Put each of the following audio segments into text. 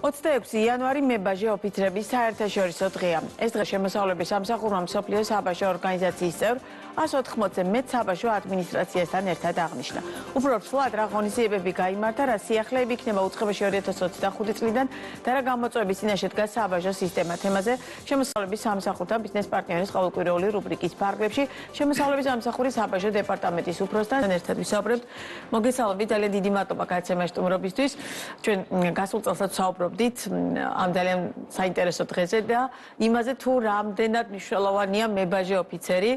26 იანვარი მებაჟე ოფიცრების საერთაშორისო დღეა. ეს დღე შემოსავლების სამსახურმა მსოფლიოს საბაჟო ორგანიზაციის წევრ 180-ზე მეტ საბაჟო ადმინისტრაციასთან ერთად აღნიშნა. უფრო ცვლად რა ღონისძიებები გაიმართა, რა სიახლეები იქნება უწყებაში 2025 წლიდან და რა გამოწვევების წინაშე დგას საბაჟო სისტემა. თემაზე შემოსავლების სამსახურთან ბიზნეს პარტნიორის ყოველკვირეული რუბრიკის ფარგლებში შემოსავლების სამსახურის საბაჟო დეპარტამენტის უფროსთან ერთად ვისაუბრებთ. მოგესალმებით, ძალიან დიდი მადლობა გადაცემაში სტუმრობისთვის. ჩვენ გასულ წელსაც ვსაუბრობდით ამ ძალიან საინტერესო დღეზე და იმაზე თუ რამდენად მნიშვნელოვანია მებაჟე ოფიცერი.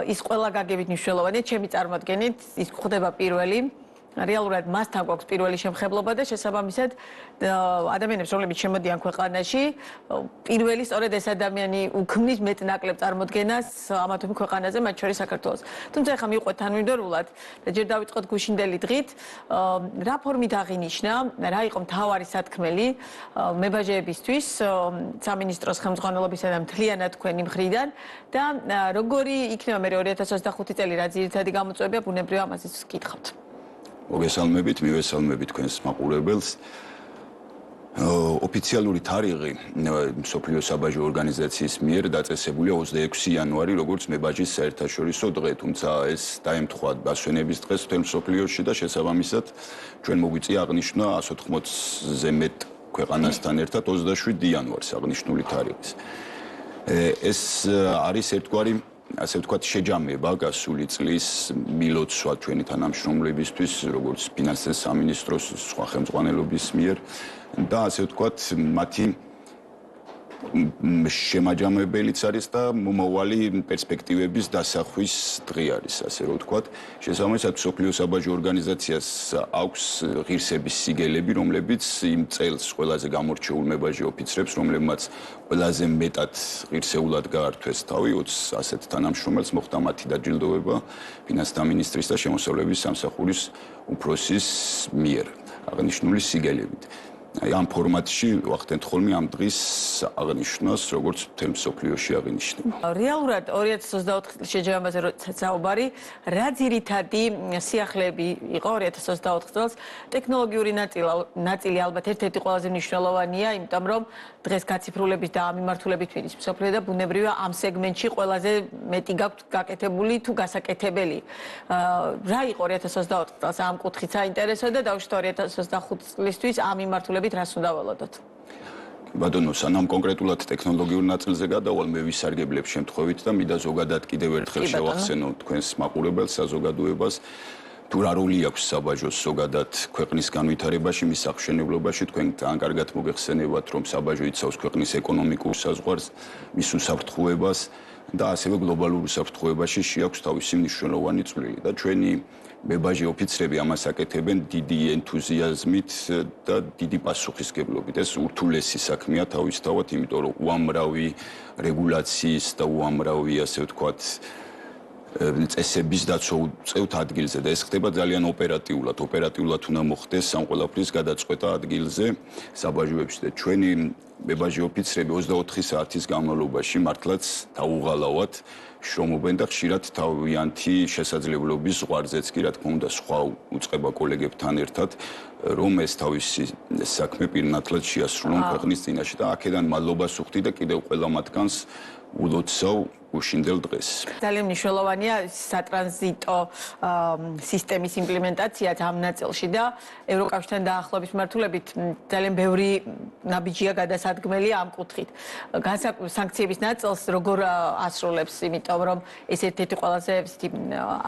ის ყველა გაგებით მნიშვნელოვანია, ჩემი წარმოდგენით, ის ხდება პირველი. რეალურად მასთან გვაქვს პირველი შემხებლობა და შესაბამისად ადამიანებს, რომლებიც შემოდიან ქვეყანაში, პირველი სწორედ ეს ადამიანი უქმნის მეტ-ნაკლებ წარმოდგენას ამა თუ იმ ქვეყანაზე, მათ შორის საქართველოს. თუმცა ახლა მივყვეთ თანმიმდევრულად და ჯერ დავიწყოთ გუშინდელი დღით, რა ფორმით აღინიშნა, რა იყო მთავარი სათქმელი მებაჟეებისთვის სამინისტროს ხელმძღვანელობისა და მთლიანად თქვენი მხრიდან და როგორი იქნება მე 2025 წელი, რა ძირითადი გამოწვევებია, ბუნებრივია ამაზეც ვკითხავთ. მოგესალმებით, მივესალმებით თქვენს მაყურებელს. ოფიციალური თარიღი მსოფლიო საბაჟო ორგანიზაციის მიერ დაწესებულია 26 იანვარი, როგორც მებაჟის საერთაშორისო დღე, თუმცა ეს დაემთხვა დასვენების დღეს მთელ მსოფლიოში და შესაბამისად ჩვენ მოგვიწია აღნიშნა 180-ზე მეტ ქვეყანასთან ერთად 27 იანვარს აღნიშნული თარიღის. ეს არის ერთგვარი ასე ვთქვათ შეჯამება გასული წლის მილოცვა ჩვენი თანამშრომლებისთვის, როგორც ფინანსთა სამინისტროს სხვა ხელმძღვანელობის მიერ და ასე ვთქვათ მათი შემაჯამებელიც არის და მომავალი პერსპექტივების დასახვის დღე არის, ასე რომ ვთქვათ. შესაბამისად, მსოფლიო საბაჟო ორგანიზაციას აქვს ღირსების სიგელები, რომლებიც იმ წელს ყველაზე გამორჩეულ მებაჟე ოფიცრებს, რომლებმაც ყველაზე მეტად ღირსეულად გაართვეს თავი, 20 ასეთ თანამშრომელს მოხდა მათი დაჯილდოვება ფინანსთა მინისტრის და შემოსავლების სამსახურის უფროსის მიერ აღნიშნული სიგელებით. ამ ფორმატში ვახდენთ ხოლმე ამ დღის აღნიშვნას, როგორც მთელ მსოფლიოში აღინიშნება. რეალურად 2024 წლის შეჯამებაზე როდესაც საუბარი, რა ძირითადი სიახლეები იყო 2024 წელს? ტექნოლოგიური ნაწილი ალბათ ერთ-ერთი ყველაზე მნიშვნელოვანია, იმიტომ რომ დღეს გაციფრულების და ამიმართულებით მიდის მსოფლიო და ბუნებრივია ამ სეგმენტში ყველაზე მეტი გაქვთ გაკეთებული თუ გასაკეთებელი. რა იყო 2024 წელს ამ კუთხით საინტერესო და დავუშვათ 2025 წლისთვის ამიმართულებით რას უნდა ველოდოთ? ბატონო, სანამ კონკრეტულად ტექნოლოგიურ ნაწილზე გადავალ, მე ვისარგებლებ შემთხვევით და მინდა ზოგადად კიდევ ერთხელ შევახსენო თქვენს მაყურებელს საზოგადოებას, თუ რა როლი აქვს საბაჟოს ზოგადად ქვეყნის განვითარებაში, მის აღშენებლობაში. თქვენ ძალიან კარგად მოგეხსენებათ, რომ საბაჟო იცავს ქვეყნის ეკონომიკურ საზღვარს, მის უსაფრთხოებას და ასევე გლობალურ უსაფრთხოებაში შეაქვს თავისი მნიშვნელოვანი წვლილი და ჩვენი მებაჟე ოფიცრები ამას აკეთებენ დიდი ენთუზიაზმით და დიდი პასუხისგებლობით. ეს ურთულესი საქმეა თავისთავად, იმიტომ რომ უამრავი რეგულაციის და უამრავი, ასე ვთქვათ, წესების დაცვა უწევთ ადგილზე და ეს ხდება ძალიან ოპერატიულად. ოპერატიულად უნდა მოხდეს ამ ყველაფრის გადაწყვეტა ადგილზე საბაჟოებში და ჩვენი მებაჟე ოფიცრები 24 საათის განმავლობაში მართლაც დაუღალავად შრომობენ და ხშირად თავიანთი შესაძლებლობის ზღვარზეც კი რა თქმა უნდა სხვა უწყება კოლეგებთან ერთად, რომ ეს თავისი საქმე პირნათლად შეასრულონ ქვეყნის წინაშე და აქედან მადლობას ვუხდი და კიდევ ყველა მათგანს ულოცავ გუშინდელ დღეს. ძალიან მნიშვნელოვანია სატრანზიტო სისტემის იმპლემენტაციაც ამ ნაწილში და ევროკავშირთან დაახლოების მიმართულებით ძალიან ბევრი ნაბიჯია გადასადგმელი ამ კუთხით. სანქციების ნაწილს როგორ ასრულებს, იმიტომ რომ ეს ერთ-ერთი ყველაზე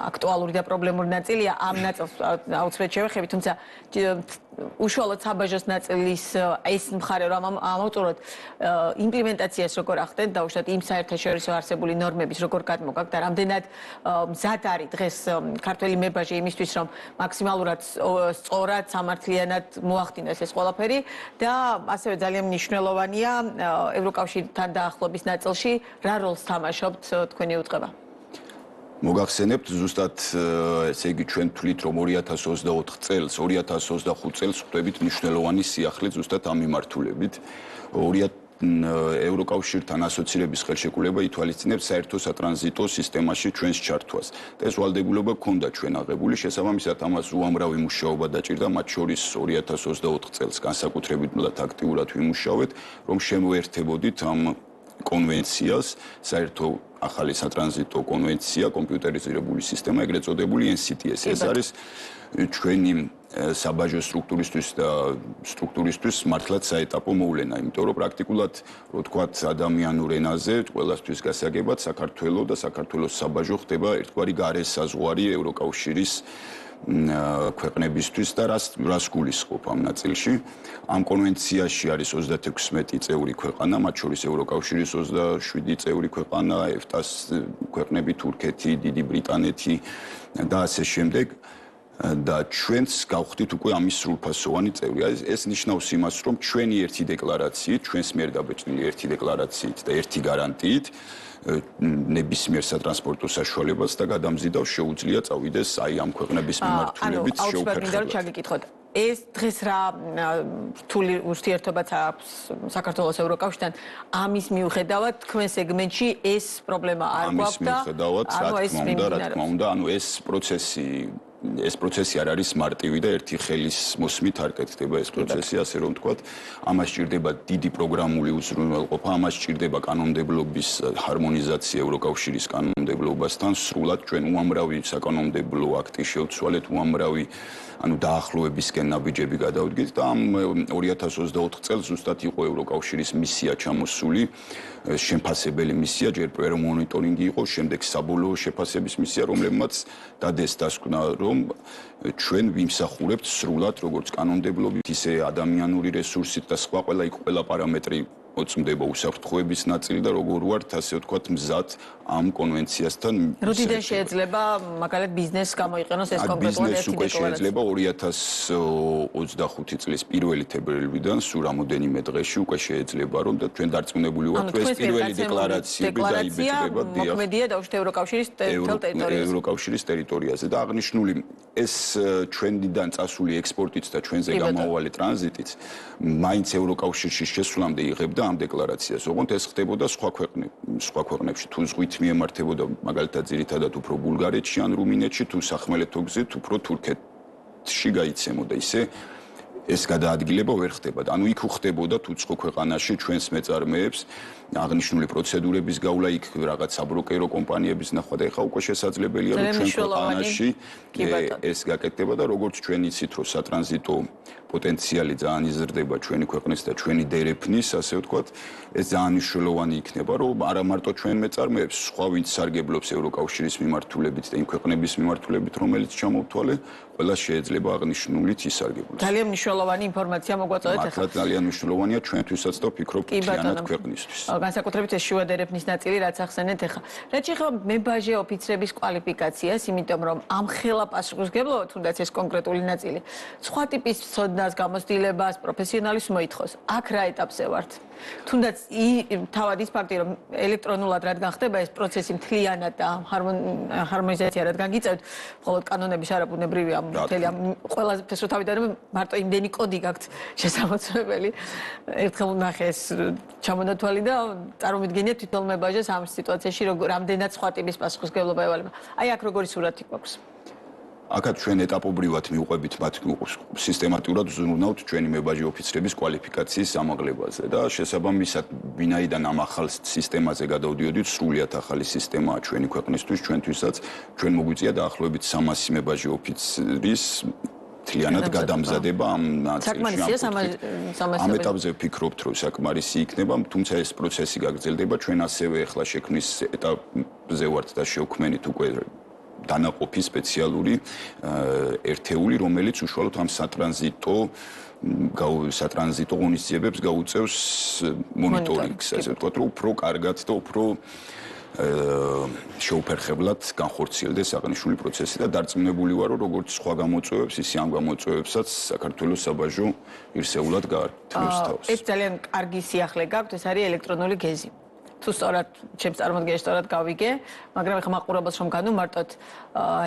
აქტუალური და პრობლემური ნაწილია, ამ ნაწილს აუცილებლად შევეხებით, თუმცა უშუალოდ საბაჟოს ნაწილის ეს მხარე რომ ამოვწუროთ იმპლემენტაციას როგორ ახდენთ, დავუშვათ იმ საერთაშორისო არსებული ნორმების როგორ გადმოგაქვთ და რამდენად მზად არის დღეს ქართველი მებაჟე იმისთვის, რომ მაქსიმალურად სწორად, სამართლიანად მოახდინოს ეს ყველაფერი და ასევე ძალიან მნიშვნელოვანია ევროკავშირთან დაახლოების ნაწილში რა როლს თამაშობთ თქვენი უწყება? მოგახსენებთ ზუსტად ესე იგი ჩვენ თვლით რომ 2024 წელს 2025 წელს ხვდებით მნიშვნელოვანი სიახლე ზუსტად ამ მიმართულებით ევროკავშირთან ასოცირების ხელშეკრულება ითვალისწინებს საერთო სატრანზიტო სისტემაში ჩვენს ჩართვას. და ეს ვალდებულება გქონდა ჩვენ აღებული, შესაბამისად ამას უამრავი მუშაობა დაჭირდა, მათ შორის 2024 წელს განსაკუთრებით აქტიურად ვიმუშავეთ, რომ შემოერთებოდით ამ კონვენციას, საერთო ახალი სატრანზიტო კონვენცია, კომპიუტერიზირებული სისტემა, ეგრეთ წოდებული NCTS. ეს არის ჩვენი საბაჟო სტრუქტურისთვის მართლაც საეტაპო მოვლენა, იმიტომ რომ პრაქტიკულად, რო თქვათ, ადამიანურ ენაზე ყველასთვის გასაგებად საქართველოს და საქართველოს საბაჟო ხდება ერთგვარი გარესაზღვარი ევროკავშირის ქვეყნებისთვის და რას გულისხმობ ამ ნაწილში. ამ კონვენციაში არის 36 წევრი ქვეყანა, მათ შორის ევროკავშირის 27 წევრი ქვეყანა, EFTA-ს ქვეყნები, თურქეთი, დიდი ბრიტანეთი და ასე შემდეგ. და ჩვენც გავხდით უკვე ამის სრულფასოვანი წევრი. ეს ნიშნავს იმას, რომ ჩვენი ერთი დეკლარაციით, ჩვენს მიერ დაბეჭდილი ერთი დეკლარაციით და ერთი გარანტიით ნებისმიერ სატრანსპორტო საშუალებას და გადამზიდავს შეუძლია წავიდეს აი ამ ქვეყნების მიმართულებით შეუფერხებლად. ეს დღეს რა რთული ურთიერთობაც აქვს საქართველოს ევროკავშირთან ამის მიუხედავად თქვენ სეგმენტში ეს პრობლემა არ გვაქვს და რა თქმა უნდა, ეს პროცესი არ არის მარტივი და ერთი ხელის მოსმით არ კეთდება ეს პროცესი, ასე რომ ვთქვათ, ამას სჭირდება დიდი პროგრამული უზრუნველყოფა, ამას სჭირდება კანონმდებლობის ჰარმონიზაცია ევროკავშირის კანონმდებლობასთან, სრულად ჩვენ უამრავი საკანონმდებლო აქტი შევცვალეთ, უამრავი დაახლოებისკენ ნაბიჯები გადავდგეთ და ამ 2024 წელს ზუსტად იყო ევროკავშირის მისია ჩამოსული, შემფასებელი მისია, ჯერ პირველ მონიტორინგი იყო, შემდეგ საბოლოო შეფასების მისია, რომლებმაც დადეს დასკვნა, რომ ჩვენ ვიმსახურებთ სრულად როგორც კანონმდებლობით, ისე ადამიანური რესურსით და სხვა ყველა პარამეტრი მოწმდება უსაფრთხოების ნაწილი და როგორ ვართ, ასე ვთქვათ, მზად ამ კონვენციასთან. როდიდან შეიძლება მაგალითად ბიზნესს გამოიყენოს ეს კონკრეტულად ერთი დეკლარაცია? შეიძლება 2025 წლის 1 თებერვლიდან სულ რამოდენიმე დღეში უკვე შეიძლება რომ და ჩვენ დარწმუნებული ვართ, რომ ეს პირველი დეკლარაციები დაიბეჭდება მოქმედია დაუშვათ ევროკავშირის ტერიტორიაზე და აღნიშნული ეს ჩვენიდან წასული ექსპორტიც და ჩვენზე გამავალი ტრანზიტიც მაინც ევროკავშირში შესვლამდე იღებდა ამ დეკლარაციას. ოღონდ ეს ხდებოდა სხვა ქვეყნებში, თუ ზღვით მიემართებოდა მაგალითად ძირითადად უფრო ბულგარეთში ან რუმინეთში, თუ სახმელეთო გზით უფრო თურქეთში გაიცემოდა. ისე ეს გადაადგილება ვერ ხდებოდა. ანუ იქ უხდებოდა უცხო ქვეყანაში ჩვენს მეწარმეებს აღნიშნული პროცედურების გავლა, იქ რაღაც საბროკერო კომპანიების ნახვა და ეხა უკვე შესაძლებელია რომ ჩვენ ქვეყანაში ეს გაკეთდება და როგორც ჩვენ იცით რომ სატრანზიტო პოტენციალი ძალიან იზრდება ჩვენი ქვეყნის და ჩვენი დერეფნის, ასე ვთქვათ, ეს ძალიან მნიშვნელოვანი იქნება, რომ არა მარტო ჩვენ მეწარმეებს, სხვა ვინც სარგებლობს ევროკავშირის მიმართულებით და იმ ქვეყნების მიმართულებით, რომელიც ჩამოვთვალე, ყველა შეიძლება აღნიშნულით ისარგებლოს. ძალიან მნიშვნელოვანი ინფორმაცია მოგვაწოდეთ ახლა. მართლა ძალიან მნიშვნელოვანია ჩვენთვისაც და ვფიქრობ მთლიანად ქვეყნისთვის. განსაკუთრებით ეს შუა დერეფნის ნაწილი, რაც ახსენეთ ახლა. რაც ეხება მებაჟე ოფიცრების კვალიფიკაციას, იმიტომ რომ ამ ხელა პასუხისმგებლობა, თუნდაც ეს კონკრეტული ნაწილი, სხვა ტიპის ცოდნას, გამოცდილებას, პროფესიონალიზმს მოითხოვს. აქ რა ეტაპზე ვართ? თუნდაც თავად ის ფაქტი, რომ ელექტრონულად რადგან ხდება ეს პროცესი მთლიანად და ჰარმონიზაცია რადგან გიწევთ, მხოლოდ კანონების არაბუნებრივი ამ მთელი ამ ყველაზე ფესროთავიდან მარტო იმდენი კოდი გაქვთ შესამოწმებელი. ერთხელ ვნახე ეს ჩამონათვალი და წარმოვიდგინეთ თვითონ მებაჟეს ამ სიტუაციაში რამდენად სხვა ტიპის პასუხისმგებლობა ევალება. აი აქ როგორი სურათი გვაქვს? აქაც ჩვენ ეტაპობრივად მივყვებით მათ სისტემატურად ვზრუნავთ ჩვენი მებაჟე ოფიცრების კვალიფიკაციის ამაღლებაზე და შესაბამისად ვინაიდან ამ ახალ სისტემაზე გადავდიოდით, სრულიად ახალი სისტემაა ჩვენი ქვეყნისთვის, ჩვენთვისაც ჩვენ მოგვიწია დაახლოებით 300 მებაჟე ოფიცრის მთლიანად გადამზადება ამ ნაწილში. ამ ეტაპზე ვფიქრობთ, რომ საკმარისი იქნება, თუმცა ეს პროცესი გაგრძელდება. ჩვენ ასევე ახლა შექმნის ეტაპზე ვართ და შევქმენით უკვე დანაყოფი სპეციალური ერთეული, რომელიც უშუალოდ ამ სატრანზიტო ღონისძიებებს გაუწევს მონიტორინგს, ასე ვთქვათ, რომ უფრო კარგად და უფრო შეუფერხებლად განხორციელდეს აღნიშნული პროცესი და დარწმუნებული ვარ, რომ როგორც სხვა გამოწვევებს, ისე ამ გამოწვევებსაც საქართველოს საბაჟო ღირსეულად გაართმევს თავს. ეს ძალიან კარგი სიახლე გაქვთ, ეს არის ელექტრონული გეზი. თუ სწორად ჩემს წარმოდგენაში სწორად გავიგე, მაგრამ ეხლა მაყურებელს რომ განვმარტოთ,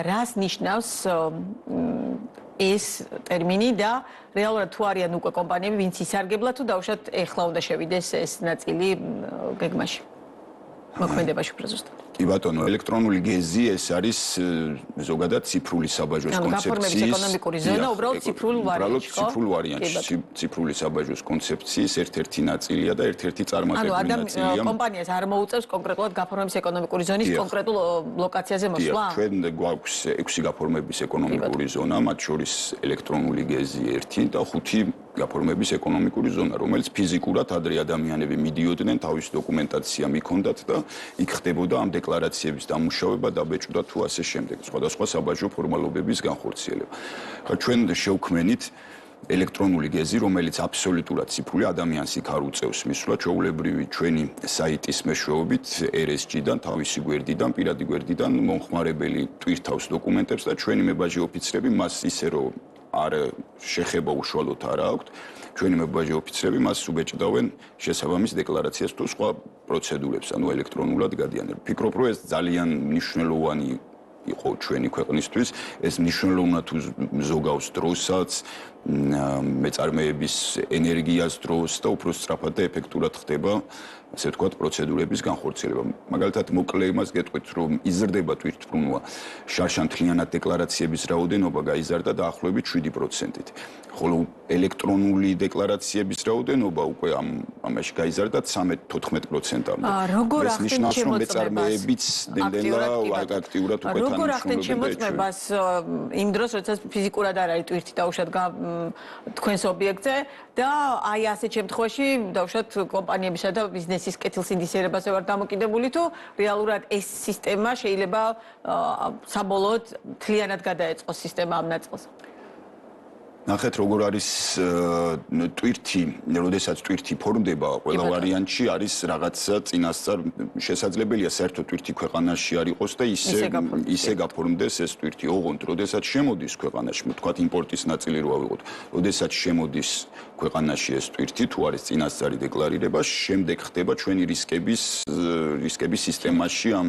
რას ნიშნავს ეს ტერმინი და რეალურად თუ არიან უკვე კომპანიები, ვინც ისარგებლა თუ დაუშვათ ეხლა უნდა შევიდეს ეს ნაწილი გეგმაში. მოქმედებაში უფრო ზუსტად. კი ბატონო, ელექტრონული გეზი ეს არის ზოგადად ციფრული საბაჟოს კონცეფციის ეკონომიკური ზონა, უბრალოდ ციფრულ ვარიანტში, ხო? ციფრულ ვარიანტში, ციფრული საბაჟოს კონცეფციის ერთ-ერთი ნაწილია და ერთ-ერთი წარმატებული ნაწილია. კომპანიას არ მოუწევს კონკრეტულად გაფორმების ეკონომიკური ზონის კონკრეტულ ლოკაციაზე მოსვლა? ჩვენ გვაქვს 6 გაფორმების ეკონომიკური ზონა, მათ შორის ელექტრონული გეზი 1 და 5 გაფორმების ეკონომიკური ზონა, რომელიც ფიზიკურად ადრე ადამიანები მიდიოდნენ, თავის დოკუმენტაცია მიქონდათ და იქ ხდებოდა ამ დეკლარაციების დამუშავება, დაბეჭდა თუ ასე შემდეგ, სხვადასხვა საბაჟო ფორმალობების განხორციელება. ხა ჩვენ შევქმნით ელექტრონული გეზი, რომელიც აბსოლუტურად ციფრული, ადამიანს იქ არ უწევს მისვლა, ჩვეულებრივი ჩვენი საიტის მეშვეობით RSG-დან, თავისი გვერდიდან, პირადი გვერდიდან მომხმარებელი ტვირთავს დოკუმენტებს და ჩვენი მებაჟი ოფიცრები მას ისე რომ არ შეხება უშუალოდ არ აქვთ. ჩვენი მებაჟი ოფიცრები მას უბეჭდავენ შესაბამის დეკლარაციას თუ სხვა პროცედურებს, ანუ ელექტრონულად გადიან. ვფიქრობ, რომ ეს ძალიან მნიშვნელოვანი იყო ჩვენი ქვეყნისთვის, ეს მნიშვნელოვნად ზოგავს დროსაც, მეწარმეების ენერგიას დროს და უფრო სწრაფად და ეფექტურად ხდება ასე ვთქვათ, პროცედურების განხორციელება. მაგალითად, მოკლე იმას გეტყვით, რომ იზრდება თვითმფრინავა შარშანთლიანად დეკლარაციების რაოდენობა გაიზარდა დაახლოებით 7%-ით. ხოლო ელექტრონული დეკლარაციების რაოდენობა უკვე ამაში გაიზარდა 13-14%-მდე. ეს ნიშნავს, რომ მეწარმეებიც ნელ-ნელა აქტიურად უკვე თანამშრომლობენ. როგორ ახდენ შემოწმებას იმ დროს, როდესაც ფიზიკურად არ არის ტვირთი დაუშვათ თქვენს ობიექტზე და აი ასეთ შემთხვევაში დაუშვათ კომპანიებისა და ბიზნესის კეთილსინდისიერებაზე ვარ დამოკიდებული თუ რეალურად ეს სისტემა შეიძლება საბოლოოდ მთლიანად გადაეწყოს სისტემა ამ ნაწილს. ნახეთ როგორ არის ტვირთი, როდესაც ტვირთი ფორმდება, ყველა ვარიანტში არის რაღაცა წინასწარ შესაძლებელია საერთოდ ტვირთი ქვეყანაში არ იყოს და ისე გაფორმდეს ეს ტვირთი. ოღონდ, როდესაც შემოდის ქვეყანაში, ვთქვათ იმპორტის ნაწილი რო ავიღოთ, როდესაც შემოდის ქვეყანაში ეს ტვირთი, თუ არის წინასწარი დეკლარირება, შემდეგ ხდება ჩვენი რისკების სისტემაში ამ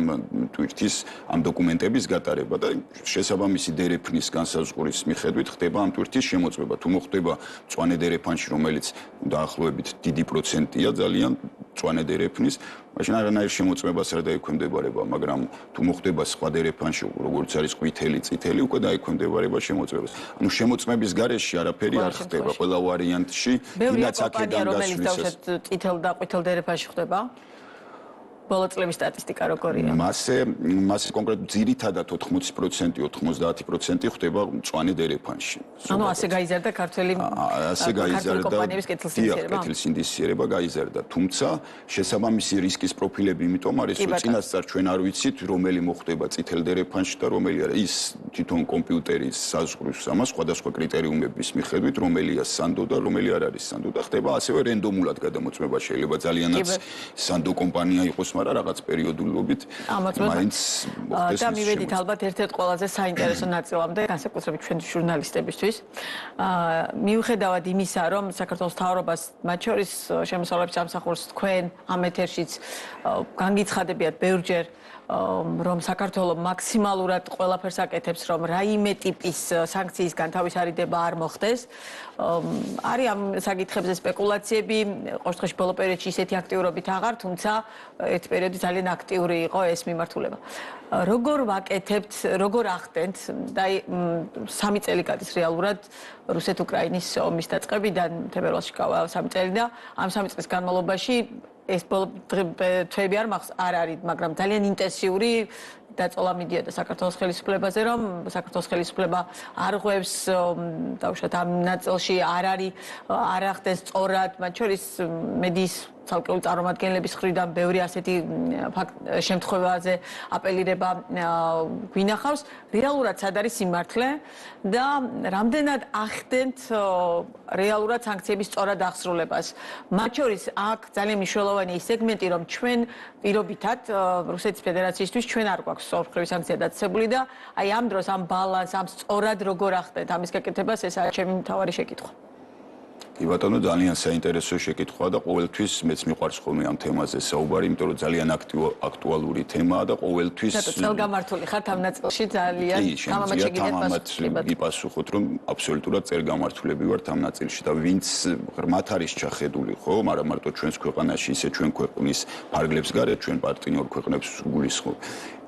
ტვირთის, ამ დოკუმენტების გატარება და შესაბამისი დერეფნის განსაზღვრის მიხედვით ხდება ამ ტვირთის მოწმება თუ მოხდება მწვანე დერეფანში, რომელიც დაახლოებით დიდი პროცენტია ძალიან მწვანე დერეფნის, მაშინ არანაირ შემოწმებას არ დაექვემდებარება, მაგრამ თუ მოხდება სხვა დერეფანში, როგორც არის ყვითელი, წითელი, უკვე დაექვემდებარება შემოწმებას. ანუ შემოწმების გარეშე არაფერი არ ხდება ყველა ვარიანტში, ვინაც აქედან გასვლისას. წითელ და ყვითელ დერეფანში ხდება? ბოლო წლების სტატისტიკა როგორია? მასე კონკრეტულად ძირითადად 80%, 90% ხდება მწვანე დერეფანში. ანუ ასე გაიზარდა ქართველი კომპანიების კეთილსინდისიერება გაიზარდა. თუმცა შესაბამისი რისკის პროფილები იმიტომ არის, რომ წინასწარ ჩვენ არ ვიცით, რომელი მოხდება წითელ დერეფანში და რომელი არა. ის თვითონ კომპიუტერის საზღვრავს ამას სხვადასხვა კრიტერიუმების მიხედვით, რომელია სანდო და რომელი არ არის სანდო და ხდება ასევე რენდომულად გადამოწმება. შეიძლება ძალიანაც სანდო კომპანია იყოს, მაგრამ რაღაც პერიოდულობით მაინც მოხდეს. და მივედით ალბათ ერთ-ერთ ყველაზე საინტერესო ნაწილამდე, განსაკუთრებით ჩვენ ჟურნალისტებისთვის. მიუხედავად იმისა, რომ საქართველოს მთავრობას მათ შორის შემოსავლების სამსახურს თქვენ ამ ეთერშიც განგიცხადებიათ ბევრჯერ რომ საქართველოს მაქსიმალურად ყველაფერს აკეთებს, რომ რაიმე ტიპის სანქციის განთავისარიდება არ მოხდეს. არის ამ საკითხებზე სპეკულაციები, ყოველ შემთხვევაში ბოლო პერიოდში ისეთი აქტიურობით აღარ, თუმცა ერთ პერიოდი ძალიან აქტიური იყო ეს მიმართულება. როგორ ვაკეთებთ, როგორ ახდენთ და 3 წელი გადის რეალურად რუსეთ-უკრაინის ომის დაწყებიდან, თებერვალში გავა 3 წელი და ამ 3 წლის განმავლობაში ეს ბოლო თვეები არ არის, მაგრამ ძალიან ინტენსიური დაწოლა მიდიოდა საქართველოს ხელისუფლებაზე, რომ საქართველოს ხელისუფლება არ ღვევს დაუშვათ ამ ნაწილში არ ახდენს სწორად, მათ შორის მედიის ცალკეული წარმომადგენლების მხრიდან ბევრი ასეთი შემთხვევაზე აპელირება გვინახავს. რეალურად სად არის სიმართლე და რამდენად ახდენთ რეალურად სანქციების სწორად აღსრულებას. მათ შორის აქ ძალიან მნიშვნელოვანია ის სეგმენტი, რომ ჩვენ პირობითად რუსეთის ფედერაციისთვის ჩვენ არ გვაქვს სწორხრივი სანქცია დაწესებული და აი ამ დროს ამ ბალანს, ამ სწორად როგორ ახდენთ ამის გაკეთებას, ეს არის ჩემი მთავარი შეკითხვა. კი ბატონო, ძალიან საინტერესო შეკითხვაა და ყოველთვის მეც მიყვარს ხოლმე ამ თემაზე საუბარი, იმიტომ რომ ძალიან აქტუალური თემაა და ყოველთვის წელგამართული ხართ ამ ნაწილში ძალიან თამამად შეგიძლიათ გიპასუხოთ, რომ აბსოლუტურად წელგამართულები ვართ ამ ნაწილში და ვინც ღრმათ არის ჩახედული, ხო, მაგრამ მარტო ჩვენს ქვეყანაში, ისე ჩვენ ქვეყნის ფარგლებს გარეთ, ჩვენ პარტნიორ ქვეყნებს გულისხმობ.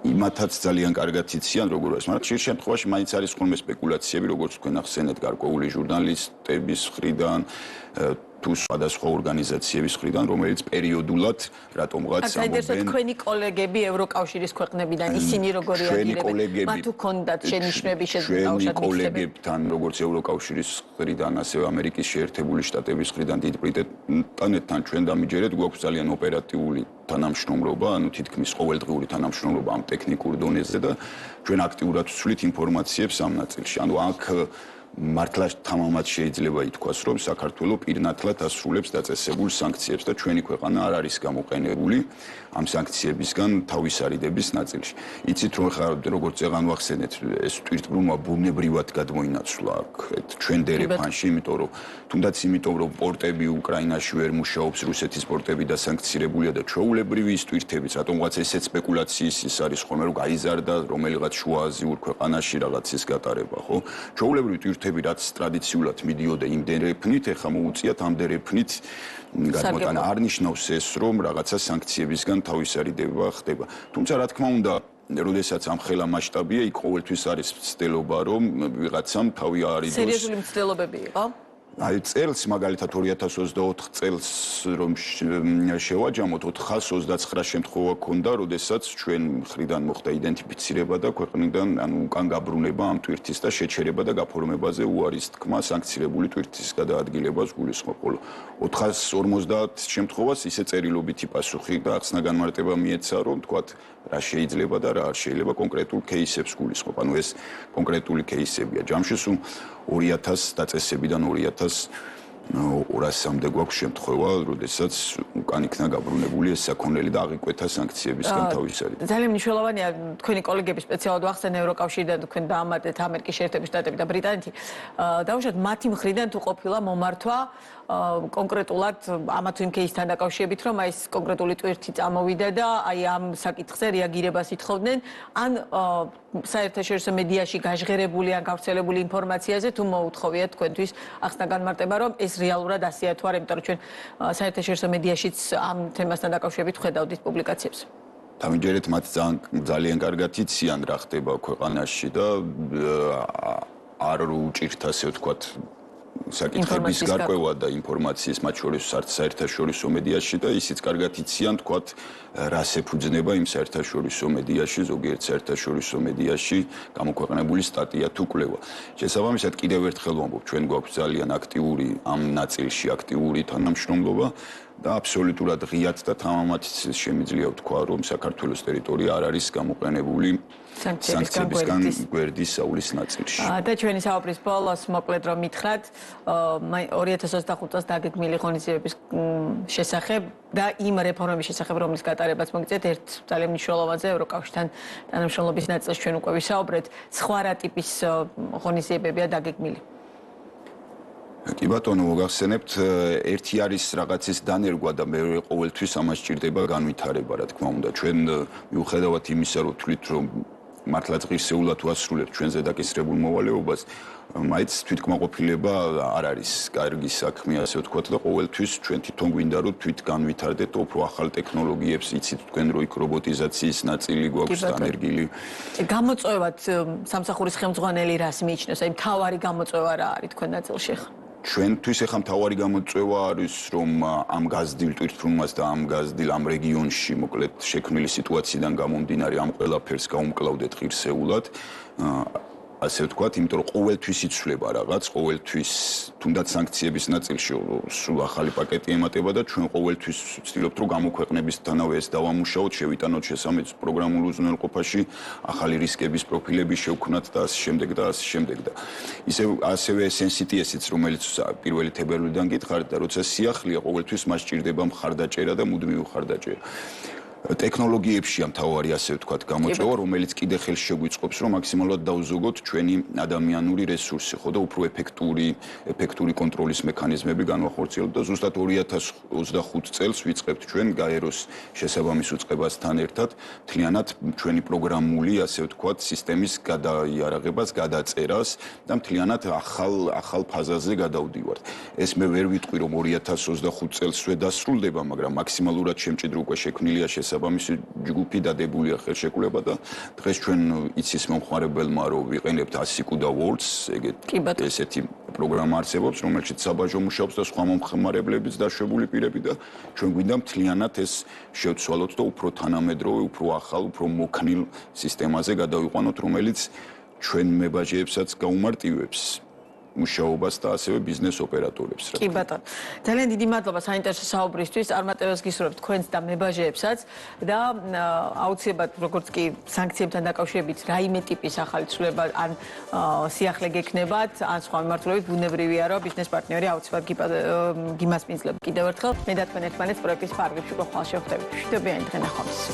იმათაც ძალიან კარგად იციან როგორ არის, მაგრამ ხშირ შემთხვევაში მაინც არის ხოლმე სპეკულაციები, როგორც თქვენ ახსენეთ, გარკვეული ჟურნალისტების მხრიდან თუ სხვადასხვა ორგანიზაციების მხრიდან, რომელიც პერიოდულად რატომღაც ამბობენ. საერთოდ თქვენი კოლეგები ევროკავშირის ქვეყნებიდან ისინი როგორ რეაგირებენ? მათ უქონდათ შენიშვნები ჩვენი კოლეგებთან, როგორც ევროკავშირის მხრიდან, ასევე ამერიკის შეერთებული შტატების მხრიდან, დიდ ბრიტანეთთან ჩვენ დამიჯერეთ, გვაქვს ძალიან ოპერატიული თანამშრომლობა, ანუ თითქმის ყოველდღიური თანამშრომლობა ამ ტექნიკურ დონეზე და ჩვენ აქტიურად ვცვლით ინფორმაციებს ამ ნაწილში. ანუ აქ მართლა თამამად შეიძლება ითქვას, რომ საქართველოს პირნათლად ასრულებს დაწესებულ სანქციებს და ჩვენი ქვეყანა არ არის გამოყენებული ამ სანქციებისგან თავის არიდების ნაწილში. იცით რომ ხარ როგორც წეგან ვახსენეთ, ეს ტვირთბრუნვა ბუნებრივად გადმოინაცვლა აქ ჩვენ დერეფანში, იმიტომ რომ თუნდაც იმიტომ რომ პორტები უკრაინაში ვერ მუშაობს, რუსეთის პორტები დასანქცირებულია და ჩვეულებრივი ის ტვირთებიც, რატომღაც ესეც სპეკულაციის ის არის ხოლმე რომ გაიზარდა რომელიღაც შუააზიურ ქვეყანაში რაღაცის გატარება, ხო? ჩვეულებრივი ტვირთები რაც ტრადიციულად მიდიოდა იმ დერეფნით, ეხლა მოუწიათ ამ დერეფნით გადმოტანა. არ ნიშნავს ეს, რომ რაღაცა სანქციებისგან თავისარიდება ხდება. თუმცა რა თქმა უნდა, როდესაც ამ ხელა მასშტაბია, იქ ყოველთვის არის მცდელობა, რომ ვიღაცამ თავი აარიდოს. სერიოზული მცდელობები იყო? აი წელს მაგალითად 2024 წელს რომ შევაჯამოთ 429 შემთხვევა ქონდა, როდესაც ჩვენ მხრიდან მოხდა იდენტიფიცირება და ქვეყნიდან ანუ უკან გაბრუნება ამ ტვირთის და შეჩერება და გაფორმებაზე უარის თქმა სანქცირებული ტვირთის გადაადგილებას გულისხმობ. ხოლო 450 შემთხვევას ისე წერილობითი პასუხი და ახსნა განმარტება მიეცა, რომ თქვათ რა შეიძლება და რა არ შეიძლება კონკრეტულ кейსებს გულისხმობ. ანუ ეს კონკრეტული кейსებია. ჯამში სულ 2000 დაწესებიდან 2200-მდე გვაქვს შემთხვევა, როდესაც უკან იქნა გაბრუნებული ეს საქონელი და აღიკვეთა სანქციებისგან თავისარი. ძალიან მნიშვნელოვანია თქვენი კოლეგები სპეციალურად ვახსენე ევროკავშირიდან თქვენ დაამატეთ ამერიკის შეერთებული შტატები და ბრიტანეთი. დაუშვათ მათი მხრიდან თუ ყოფილა მომართვა კონკრეტულად ამა თუ იმ кейსთან დაკავშირებით, რომ აი ეს კონკრეტული ტვირთი წამოვიდა და აი ამ საკითხზე რეაგირებას ითხოვდნენ, ან საერთაშორისო მედიაში გაჟღერებული ან გავრცელებული ინფორმაციაზე თუ მოუთხოვიათ თქვენთვის ახსნა განმარტება, რომ ეს რეალურად ასეა თუ არა, იმიტომ რომ ჩვენ საერთაშორისო მედიაშიც ამ თემასთან დაკავშირებით ხედავდით პუბლიკაციებს. დამიჯერეთ მათ ძალიან კარგად იციან რა ხდება ქვეყანაში და არ უჭირთ ასე ვთქვათ საკითხების გარკვევა და ინფორმაციის მათ შორის საერთაშორისო მედიაში და ისიც კარგად იციან თქვათ რას ეფუძნება იმ საერთაშორისო მედიაში, ზოგიერთ საერთაშორისო მედიაში გამოქვეყნებული სტატია თუ კვლევა. შესაბამისად კიდევ ერთხელ ვამბობ, ჩვენ გვაქვს ძალიან აქტიური ამ ნაწილში აქტიური თანამშრომლობა და აბსოლუტურად ღიად და თამამად შემიძლია ვთქვა, რომ საქართველოს ტერიტორია არ არის გამოყენებული სანქციებისგან გვერდის საულის ნაწილში. და ჩვენი საუბრის ბოლოს მოკლედ რომ მითხრათ 2025 წელს დაგეგმილი ღონისძიებების შესახებ და იმ რეფორმების შესახებ, რომლის გატარებაც მოგიწევთ, ერთ ძალიან მნიშვნელოვანზე ევროკავშირთან თანამშრომლობის ნაწილს ჩვენ უკვე ვისაუბრეთ, სხვა რა ტიპის ღონისძიებებია დაგეგმილი? კი ბატონო, მოგახსენებთ, ერთი არის რაღაცის დანერგვა და მეორე ყოველთვის ამას სჭირდება განვითარება, რა თქმა უნდა. ჩვენ მიუხედავად იმისა, რომ თვლით, რომ მართლაც ღირსეულად ვასრულებთ ჩვენზე დაკისრებულ მოვალეობას, მაინც თვითკმაყოფილება არ არის კარგი საქმე, ასე ვთქვათ და ყოველთვის ჩვენ თვითონ გვინდა რომ თვით განვითარდეთ უფრო ახალ ტექნოლოგიებს, იცით თქვენ რომ იქ რობოტიზაციის ნაწილი გვაქვს დანერგილი. გამოწვევად სამსახურის ხელმძღვანელი რას მიიჩნევს? აი მთავარი გამოწვევა რა არის თქვენ ნაწილში ხა? ჩვენთვის ახლა მთავარი გამოწვევა არის რომ ამ გაზრდილ ტვირთბრუნვას და ამ გაზრდილ ამ რეგიონში მოკლედ შექმნილი სიტუაციიდან გამომდინარე ამ ყველაფერს გაუმკლავდეთ ღირსეულად. ასე ვთქვათ, იმიტომ რომ ყოველთვის იცვლება რაღაც, ყოველთვის თუნდაც სანქციების ნაწილში სულ ახალი პაკეტი ემატება და ჩვენ ყოველთვის ვცდილობთ რომ გამოქვეყნებისთანავე ეს დავამუშაოთ, შევიტანოთ შესაბამის პროგრამულ უზრუნველყოფაში, ახალი რისკების პროფილები შევქმნათ და ასე შემდეგ და ასე შემდეგ და ასევე სენსიტიესიც, რომელიც პირველი თებერვლიდან გითხარით და როცა სიახლეა, ყოველთვის მას სჭირდება მხარდაჭერა და მუდმივი მხარდაჭერა. ტექნოლოგიებშია მთავარი ასე ვთქვათ გამოწვევა, რომელიც კიდე ხელს შეგვიწყობს, რომ მაქსიმალურად დავზოგოთ ჩვენი ადამიანური რესურსი, ხო და უფრო ეფექტური კონტროლის მექანიზმები განვახორციელოთ და ზუსტად 2025 წელს ვიწყებთ ჩვენ გაეროს შესაბამის უწყებასთან ერთად მთლიანად ჩვენი პროგრამული ასე ვთქვათ სისტემის გადაიარაღებას, გადაწერას და მთლიანად ახალ ფაზაზე გადავდივართ. ეს მე ვერ ვიტყვი რომ 2025 წელსვე დასრულდება, მაგრამ მაქსიმალურად შემჭიდრო უკვე შექმნილია შესაბამისი ჯგუფი დადებულია ხელშეკრულება და დღეს ჩვენ იცის მომხმარებელმა რომ ვიყენებთ ASICUDA Worlds, ესეთი პროგრამა არსებობს, რომელშიც საბაჟო მუშაობს და სხვა მომხმარებლებიც დაშვებული პირები და ჩვენ გვინდა მთლიანად ეს შევცვალოთ და უფრო თანამედროვე, უფრო ახალ, უფრო მოქნილ სისტემაზე გადავიყვანოთ, რომელიც ჩვენ მებაჟეებსაც გაუმარტივებს მუშაობას და ასევე ბიზნეს ოპერატორებს. კი ბატონო. ძალიან დიდი მადლობა საინტერესო საუბრისთვის. წარმატებას გისურვებთ თქვენს და მებაჟეებსაც და აუცილებლად როგორც კი სანქციებთან დაკავშირებით რაიმე ტიპის ახალი ცვლილება ან სიახლე გექნებათ, ან სხვა მიმართულებით ბუნებრივია რომ ბიზნეს პარტნიორი აუცილებლად გიმასპინძლებ კიდევ ერთხელ. მე და თქვენ ერთმანეთს პროექტის ფარგლებში ყოველ შევხვდებით. მშვიდობიანი დღე ნახვამდის.